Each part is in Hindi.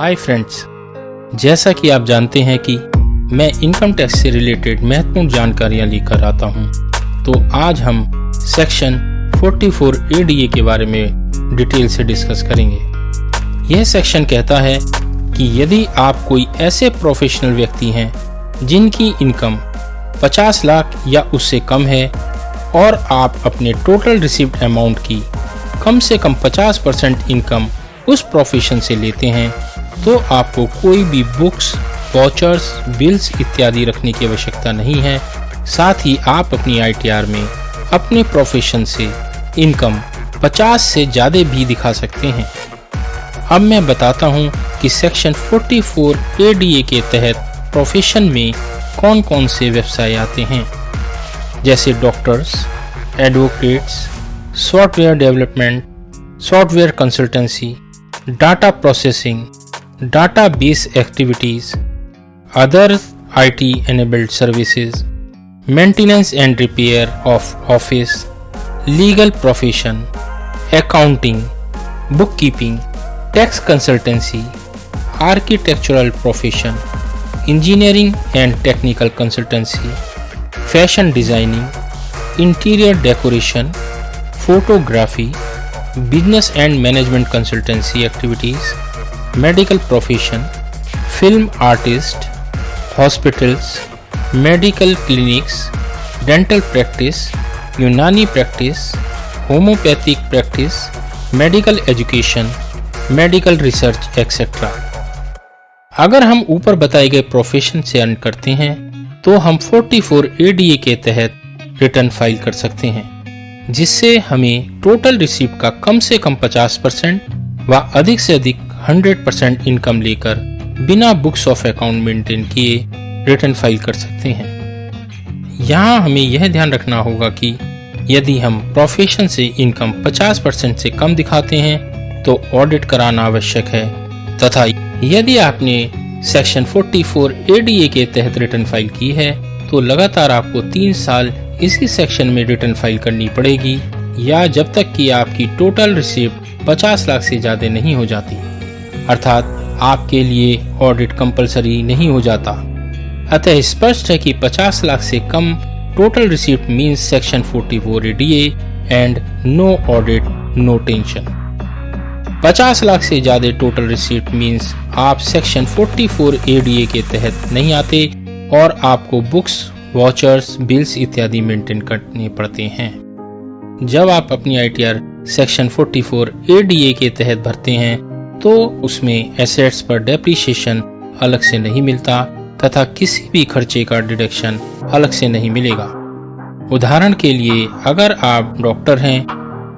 हाय फ्रेंड्स, जैसा कि आप जानते हैं कि मैं इनकम टैक्स से रिलेटेड महत्वपूर्ण जानकारियां लेकर आता हूं, तो आज हम सेक्शन 44 ADA के बारे में डिटेल से डिस्कस करेंगे। यह सेक्शन कहता है कि यदि आप कोई ऐसे प्रोफेशनल व्यक्ति हैं जिनकी इनकम 50 लाख या उससे कम है और आप अपने टोटल रिसीव्ड अमाउंट की कम से कम 50% इनकम उस प्रोफेशन से लेते हैं, तो आपको कोई भी बुक्स, वाउचर्स, बिल्स इत्यादि रखने की आवश्यकता नहीं है। साथ ही आप अपनी ITR में अपने प्रोफेशन से इनकम 50 से ज़्यादा भी दिखा सकते हैं। अब मैं बताता हूं कि सेक्शन 44 ADA के तहत प्रोफेशन में कौन कौन से व्यवसाय आते हैं, जैसे doctors, advocates, software development, software consultancy, data processing, database activities, other IT enabled services, maintenance and repair of office, legal profession, accounting, bookkeeping, tax consultancy, architectural profession, engineering and technical consultancy, fashion designing, interior decoration, photography, business and management consultancy activities, medical profession, film artist, hospitals, medical clinics, dental practice, Unani practice, homeopathic practice, medical education, medical research etcetera. अगर हम ऊपर बताए गए प्रोफेशन से अर्न करते हैं तो हम 44 ADA के तहत रिटर्न फाइल कर सकते हैं, जिससे हमें टोटल रिसीव्ड का कम से कम 50% व अधिक से अधिक 100% इनकम लेकर बिना बुक्स ऑफ अकाउंट मेंटेन किए रिटर्न फाइल कर सकते हैं। यहाँ हमें यह ध्यान रखना होगा कि यदि हम प्रोफेशन से इनकम 50% से कम दिखाते हैं तो ऑडिट कराना आवश्यक है, तथा यदि आपने सेक्शन 44 ADA के तहत रिटर्न फाइल की है तो लगातार आपको 3 साल इसी सेक्शन में रिटर्न फाइल करनी पड़ेगी, या जब तक कि आपकी टोटल रिसीव्ड 50 लाख से ज़्यादा नहीं हो जाती, अर्थात आपके लिए ऑडिट कंपलसरी नहीं हो जाता। अतः स्पष्ट है कि 50 लाख से कम total received means section 44 ADA and no audit, no tension. 50 lakh से ज्यादा टोटल रिसीव्ड मींस आप सेक्शन 44 ADA के तहत नहीं आते और आपको बुक्स, वाउचर्स, बिल्स इत्यादि मेंटेन करने पड़ते हैं। जब आप अपनी ITR सेक्शन 44 ADA के तहत भरते हैं तो उसमें एसेट्स पर डेप्रिसिएशन अलग से नहीं मिलता तथा किसी भी खर्चे का डिडक्शन अलग से नहीं मिलेगा। उदाहरण के लिए, अगर आप डॉक्टर हैं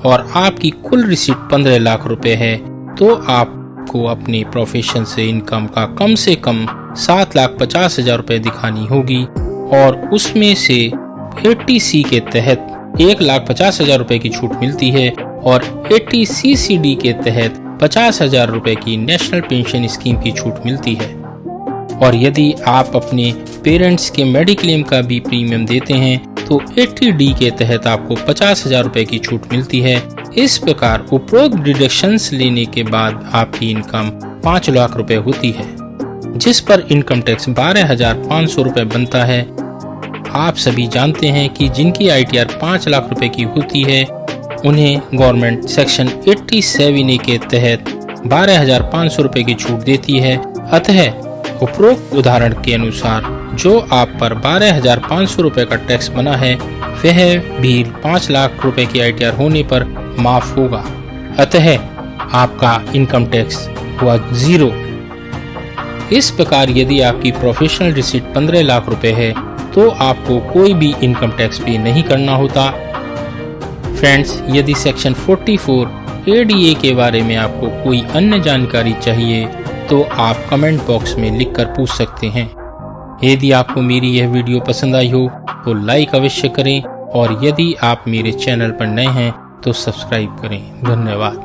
और आपकी कुल रिसीट 15 लाख रुपए है तो आपको अपने प्रोफेशन से इनकम का कम से कम 7,50,000 रुपए दिखानी होगी और उसमें से 80C के तहत 1,50,000 रुपए की छूट मिलती है और 80CCD के तहत 50,000 रुपए की नेशनल पेंशन स्कीम की छूट मिलती है। और यदि आप अपने पेरेंट्स के मेडिक्लेम का भी प्रीमियम देते हैं तो 80D के तहत आपको 50,000 रुपए की छूट मिलती है। इस प्रकार उपरोक्त डिडक्शंस लेने के बाद आपकी इनकम 5 लाख रुपए होती है, जिस पर इनकम टैक्स 12,500 रुपए बनता है। आप सभी जानते हैं कि जिनकी ITR 5 लाख रुपए की होती है उन्हें गवर्नमेंट सेक्शन 87A के तहत 12,500 रुपए की छूट देती है। अतः उपरोक्त उदाहरण के अनुसार जो आप पर 12,500 रुपए का टैक्स बना है वह भी 5 लाख रुपए की ITR होने पर माफ होगा। अतः आपका इनकम टैक्स हुआ 0। इस प्रकार यदि आपकी प्रोफेशनल रिसीट 15 लाख रुपए है तो आपको कोई भी इनकम टैक्स पे नहीं करना होता। फ्रेंड्स, यदि सेक्शन 44 ADA के बारे में आपको कोई अन्य जानकारी चाहिए तो आप कमेंट बॉक्स में लिखकर पूछ सकते हैं। यदि आपको मेरी यह वीडियो पसंद आई हो तो लाइक अवश्य करें और यदि आप मेरे चैनल पर नए हैं तो सब्सक्राइब करें। धन्यवाद।